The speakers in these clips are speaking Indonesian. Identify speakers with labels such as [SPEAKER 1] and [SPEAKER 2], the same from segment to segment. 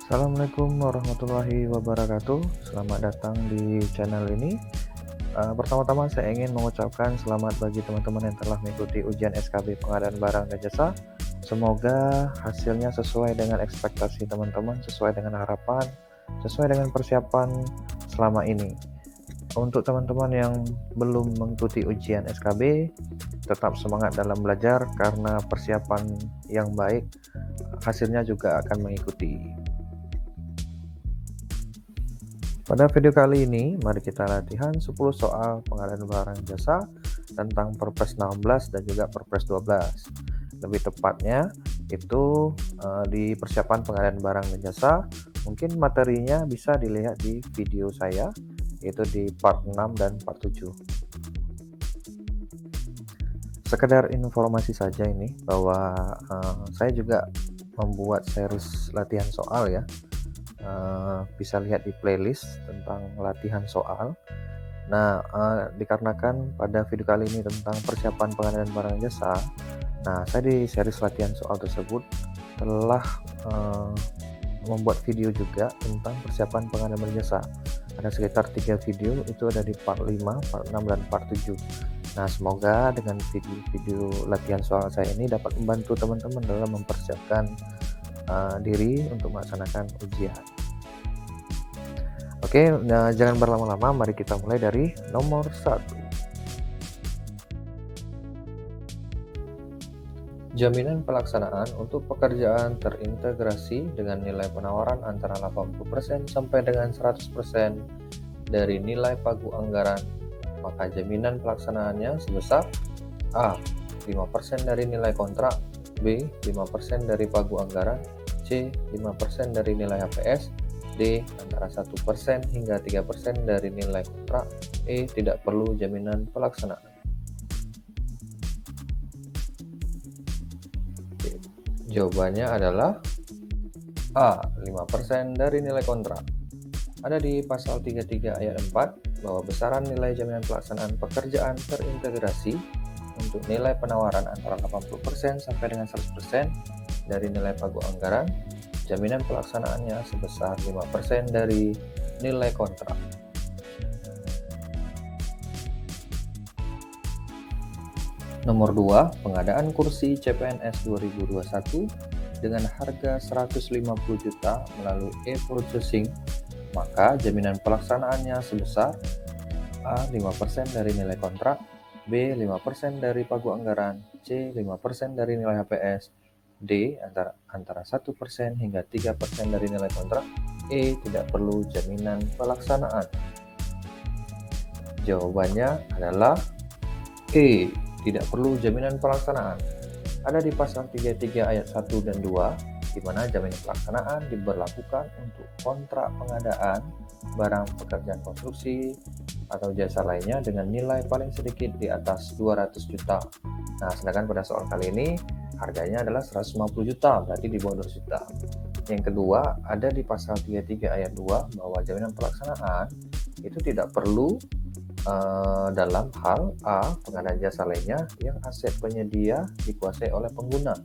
[SPEAKER 1] Assalamualaikum warahmatullahi wabarakatuh. Selamat datang di channel ini. Pertama-tama saya ingin mengucapkan selamat bagi teman-teman yang telah mengikuti ujian SKB pengadaan barang dan jasa. Semoga hasilnya sesuai dengan ekspektasi teman-teman, sesuai dengan harapan, sesuai dengan persiapan selama ini. Untuk teman-teman yang belum mengikuti ujian SKB, tetap semangat dalam belajar karena persiapan yang baik hasilnya juga akan mengikuti. Pada video kali ini, mari kita latihan 10 soal pengadaan barang jasa tentang Perpres 16 dan juga Perpres 12. Lebih tepatnya, itu di persiapan pengadaan barang dan jasa. Mungkin materinya bisa dilihat di video saya, yaitu di part 6 dan part 7. Sekedar informasi saja ini, bahwa saya juga membuat series latihan soal ya. Bisa lihat di playlist tentang latihan soal. Nah, dikarenakan pada video kali ini tentang persiapan pengadaan barang jasa, nah saya di series latihan soal tersebut telah membuat video juga tentang persiapan pengadaan barang jasa. Ada sekitar 3 video, itu ada di part 5, part 6, dan part 7. Nah, semoga dengan video latihan soal saya ini dapat membantu teman-teman dalam mempersiapkan diri untuk melaksanakan ujian. Oke, nah jangan berlama-lama, mari kita mulai dari nomor 1. Jaminan pelaksanaan untuk pekerjaan terintegrasi dengan nilai penawaran antara 80% sampai dengan 100% dari nilai pagu anggaran. Maka jaminan pelaksanaannya sebesar A. 5% dari nilai kontrak, B. 5% dari pagu anggaran, C. 5% dari nilai HPS, D. Antara 1% hingga 3% dari nilai kontrak, E. Tidak perlu jaminan pelaksanaan. Oke. Jawabannya adalah A. 5% dari nilai kontrak. Ada di pasal 33 ayat 4 bahwa besaran nilai jaminan pelaksanaan pekerjaan terintegrasi untuk nilai penawaran antara 80% sampai dengan 100% dari nilai pagu anggaran, jaminan pelaksanaannya sebesar 5% dari nilai kontrak. Nomor 2, pengadaan kursi CPNS 2021 dengan harga 150 juta melalui e-purchasing, maka jaminan pelaksanaannya sebesar A. 5% dari nilai kontrak, B. 5% dari pagu anggaran, C. 5% dari nilai HPS, D. Antara 1% hingga 3% dari nilai kontrak, E. Tidak perlu jaminan pelaksanaan. Jawabannya adalah E. Tidak perlu jaminan pelaksanaan. Ada di pasal 33 ayat 1 dan 2, di mana jaminan pelaksanaan diberlakukan untuk kontrak pengadaan barang pekerjaan konstruksi atau jasa lainnya dengan nilai paling sedikit di atas 200 juta. Nah, sedangkan pada soal kali ini harganya adalah 150 juta, berarti di bawah 200 juta. Yang kedua, ada di pasal 33 ayat 2 bahwa jaminan pelaksanaan itu tidak perlu dalam hal A. pengadaan jasa lainnya yang aset penyedia dikuasai oleh pengguna,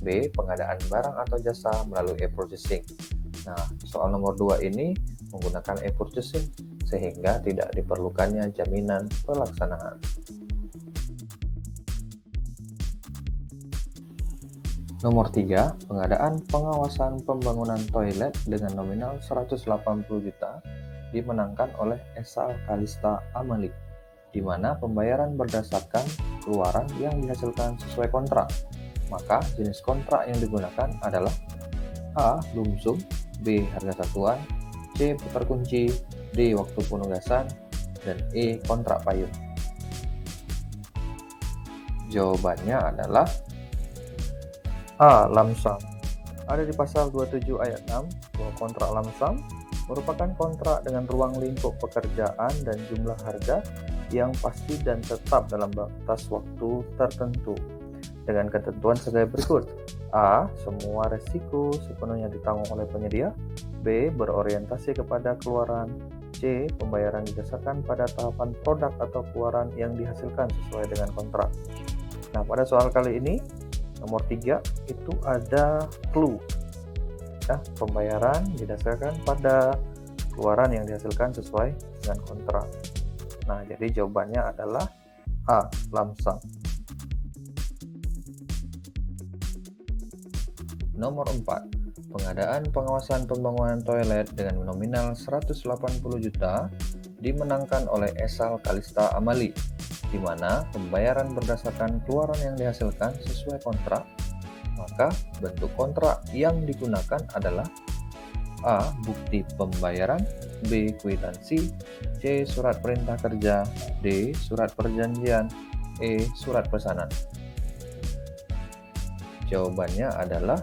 [SPEAKER 1] B. pengadaan barang atau jasa melalui e-purchasing. Nah, soal nomor 2 ini menggunakan e-purchasing sehingga tidak diperlukannya jaminan pelaksanaan. Nomor 3, pengadaan pengawasan pembangunan toilet dengan nominal 180 juta dimenangkan oleh Esa Kalista Amalik, di mana pembayaran berdasarkan keluaran yang dihasilkan sesuai kontrak. Maka jenis kontrak yang digunakan adalah A. lump sum, B. harga satuan, C. putar kunci, D. waktu penugasan, dan E. kontrak payung. Jawabannya adalah A. lump sum. Ada di pasal 27 ayat 6 bahwa kontrak lump sum merupakan kontrak dengan ruang lingkup pekerjaan dan jumlah harga yang pasti dan tetap dalam batas waktu tertentu dengan ketentuan sebagai berikut. A. Semua resiko sepenuhnya ditanggung oleh penyedia, B. berorientasi kepada keluaran, C. pembayaran didasarkan pada tahapan produk atau keluaran yang dihasilkan sesuai dengan kontrak. Nah, pada soal kali ini nomor 3 itu ada clue. Nah, pembayaran didasarkan pada keluaran yang dihasilkan sesuai dengan kontrak. Nah, jadi jawabannya adalah A. Lump sum. Nomor 4. Pengadaan pengawasan pembangunan toilet dengan nominal 180 juta dimenangkan oleh Esal Kalista Amali, di mana pembayaran berdasarkan keluaran yang dihasilkan sesuai kontrak. Maka bentuk kontrak yang digunakan adalah A. Bukti pembayaran, B. Kwitansi, C. Surat perintah kerja, D. Surat perjanjian, E. Surat pesanan. Jawabannya adalah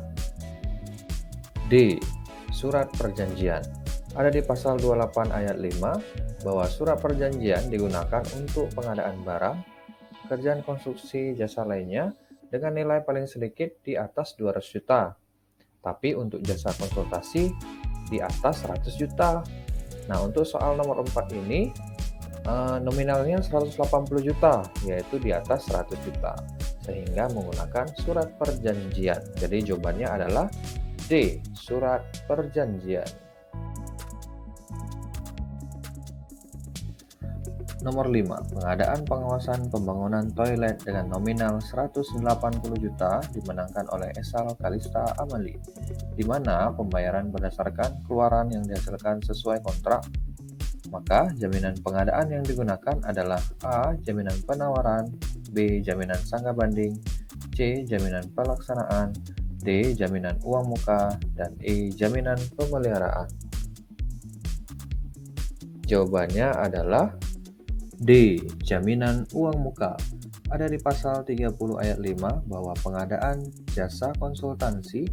[SPEAKER 1] D. Surat perjanjian. Ada di pasal 28 ayat 5 bahwa surat perjanjian digunakan untuk pengadaan barang, pekerjaan konstruksi, jasa lainnya dengan nilai paling sedikit di atas 200 juta. Tapi untuk jasa konsultasi di atas 100 juta. Nah, untuk soal nomor 4 ini nominalnya 180 juta, yaitu di atas 100 juta. Sehingga menggunakan surat perjanjian. Jadi jawabannya adalah D. Surat perjanjian. Nomor 5. Pengadaan pengawasan pembangunan toilet dengan nominal 180 juta dimenangkan oleh Esal Kalista Amali, di mana pembayaran berdasarkan keluaran yang dihasilkan sesuai kontrak. Maka jaminan pengadaan yang digunakan adalah A. Jaminan penawaran, B. Jaminan sangga banding, C. Jaminan pelaksanaan, D. Jaminan uang muka, dan E. Jaminan pemeliharaan. Jawabannya adalah D. Jaminan uang muka. Ada di pasal 30 ayat 5 bahwa pengadaan jasa konsultansi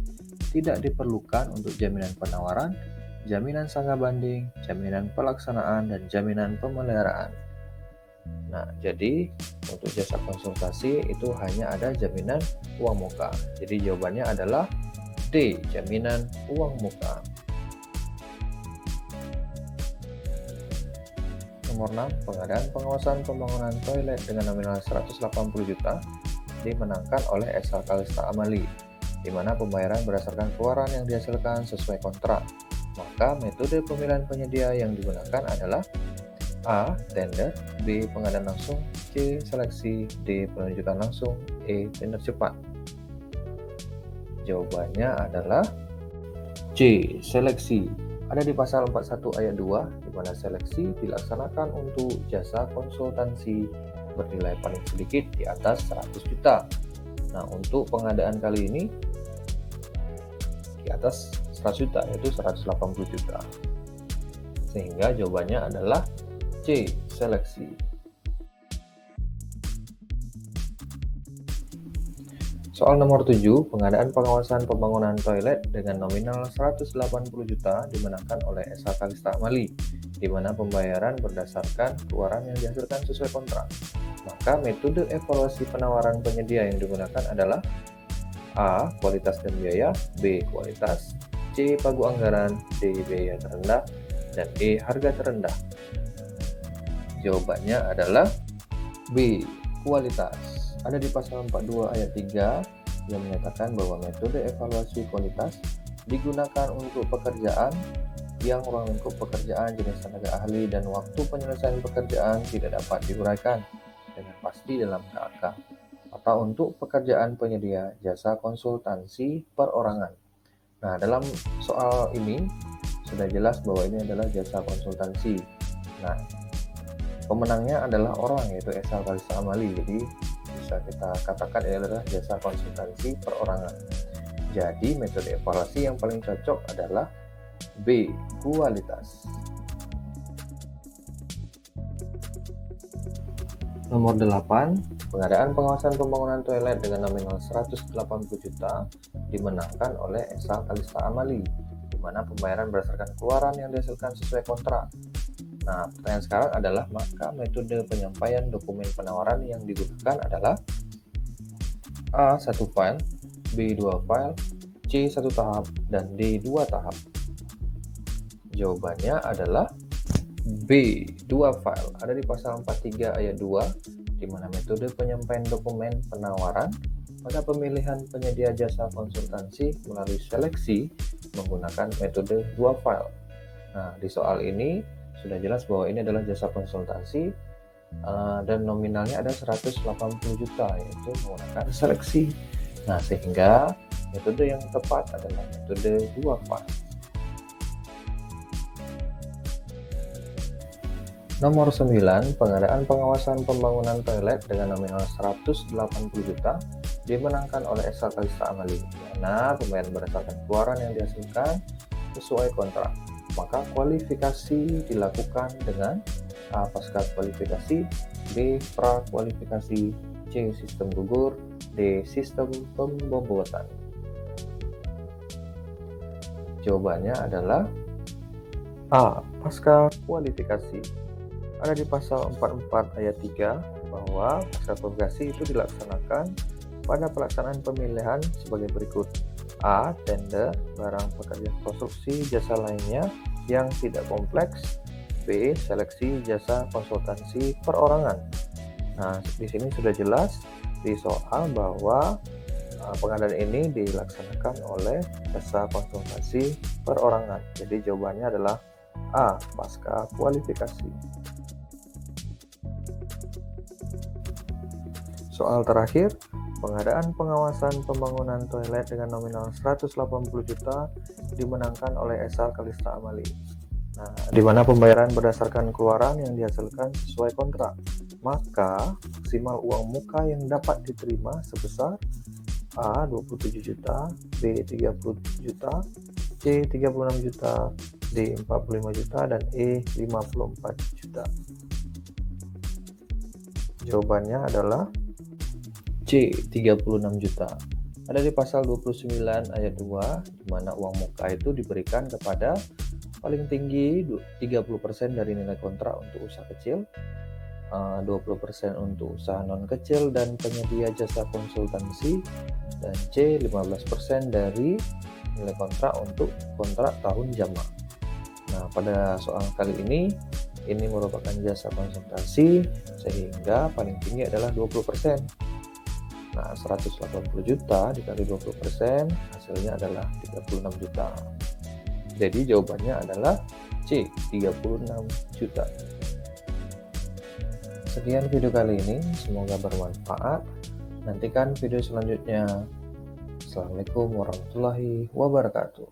[SPEAKER 1] tidak diperlukan untuk jaminan penawaran, jaminan sangga banding, jaminan pelaksanaan, dan jaminan pemeliharaan. Nah, jadi untuk jasa konsultasi itu hanya ada jaminan uang muka. Jadi jawabannya adalah D. Jaminan uang muka. Nomor 6. Pengadaan pengawasan pembangunan toilet dengan nominal 180 juta dimenangkan oleh Esal Kalista Amali, di mana pembayaran berdasarkan keluaran yang dihasilkan sesuai kontrak. Maka metode pemilihan penyedia yang digunakan adalah A. Tender, B. Pengadaan langsung, C. Seleksi, D. Penunjukan langsung, E. Tender cepat. Jawabannya adalah C. Seleksi. Ada di pasal 41 ayat 2, di mana seleksi dilaksanakan untuk jasa konsultansi bernilai paling sedikit di atas 100 juta. Nah, untuk pengadaan kali ini di atas 100 juta, yaitu 180 juta. Sehingga jawabannya adalah C. Seleksi. Soal nomor 7, pengadaan pengawasan pembangunan toilet dengan nominal 180 juta dimenangkan oleh Esal Kalista Amali, di mana pembayaran berdasarkan keluaran yang dihasilkan sesuai kontrak. Maka metode evaluasi penawaran penyedia yang digunakan adalah A. Kualitas dan biaya, B. Kualitas, C. Pagu anggaran, D. Biaya terendah, dan E. Harga terendah. Jawabannya adalah B. Kualitas. Ada di pasal 42 ayat 3 yang menyatakan bahwa metode evaluasi kualitas digunakan untuk pekerjaan yang ruang lingkup pekerjaan, jenis tenaga ahli, dan waktu penyelesaian pekerjaan tidak dapat diuraikan dengan pasti dalam KAK, atau untuk pekerjaan penyedia jasa konsultansi perorangan. Nah, dalam soal ini sudah jelas bahwa ini adalah jasa konsultansi. Nah, pemenangnya adalah orang, yaitu Esal Kalista Amali. Jadi bisa kita katakan ini adalah jasa konsultansi perorangan. Jadi metode evaluasi yang paling cocok adalah B. Kualitas. Nomor 8. Pengadaan pengawasan pembangunan toilet dengan nominal 180 juta dimenangkan oleh Esal Kalista Amali, di mana pembayaran berdasarkan keluaran yang dihasilkan sesuai kontrak. Nah, pertanyaan sekarang adalah maka metode penyampaian dokumen penawaran yang digunakan adalah A. 1 file, B. 2 file, C. 1 tahap, dan D. 2 tahap. Jawabannya adalah B. 2 file. Ada di pasal 43 ayat 2, di mana metode penyampaian dokumen penawaran pada pemilihan penyedia jasa konsultansi melalui seleksi menggunakan metode dua file. Nah, di soal ini sudah jelas bahwa ini adalah jasa konsultasi dan nominalnya ada 180 juta, yaitu menggunakan seleksi. Nah, sehingga metode yang tepat adalah metode dua file. Nomor 9, pengadaan pengawasan pembangunan toilet dengan nominal 180 juta dimenangkan oleh Esa Kalista Amali, di mana pembayaran berdasarkan keluaran yang dihasilkan sesuai kontrak. Maka kualifikasi dilakukan dengan A. Pasca kualifikasi, B. Pra kualifikasi, C. Sistem gugur, D. Sistem pembobotan. Jawabannya adalah A. Pasca kualifikasi. Ada di pasal 44 ayat 3 bahwa pasca kualifikasi itu dilaksanakan pada pelaksanaan pemilihan sebagai berikut. A. Tender barang pekerja konstruksi jasa lainnya yang tidak kompleks. B. Seleksi jasa konsultansi perorangan. Nah, di sini sudah jelas di soal bahwa pengadaan ini dilaksanakan oleh jasa konsultasi perorangan. Jadi jawabannya adalah A. Pasca kualifikasi. Soal terakhir, pengadaan pengawasan pembangunan toilet dengan nominal 180 juta dimenangkan oleh Esa Kalista Amali. Nah, di mana pembayaran berdasarkan keluaran yang dihasilkan sesuai kontrak. Maka maksimal uang muka yang dapat diterima sebesar A. 27 juta, B. 30 juta, C. 36 juta, D. 45 juta, dan E. 54 juta. Jawabannya adalah C. 36 juta. Ada di pasal 29 ayat 2, di mana uang muka itu diberikan kepada paling tinggi 30% dari nilai kontrak untuk usaha kecil, 20% untuk usaha non kecil dan penyedia jasa konsultansi, dan C. 15% dari nilai kontrak untuk kontrak tahun jamak. Nah, pada soal kali ini merupakan jasa konsultasi sehingga paling tinggi adalah 20%. Nah, 180 juta dikali 20% hasilnya adalah 36 juta. Jadi jawabannya adalah C. 36 juta. Sekian video kali ini, semoga bermanfaat. Nantikan video selanjutnya. Assalamualaikum warahmatullahi wabarakatuh.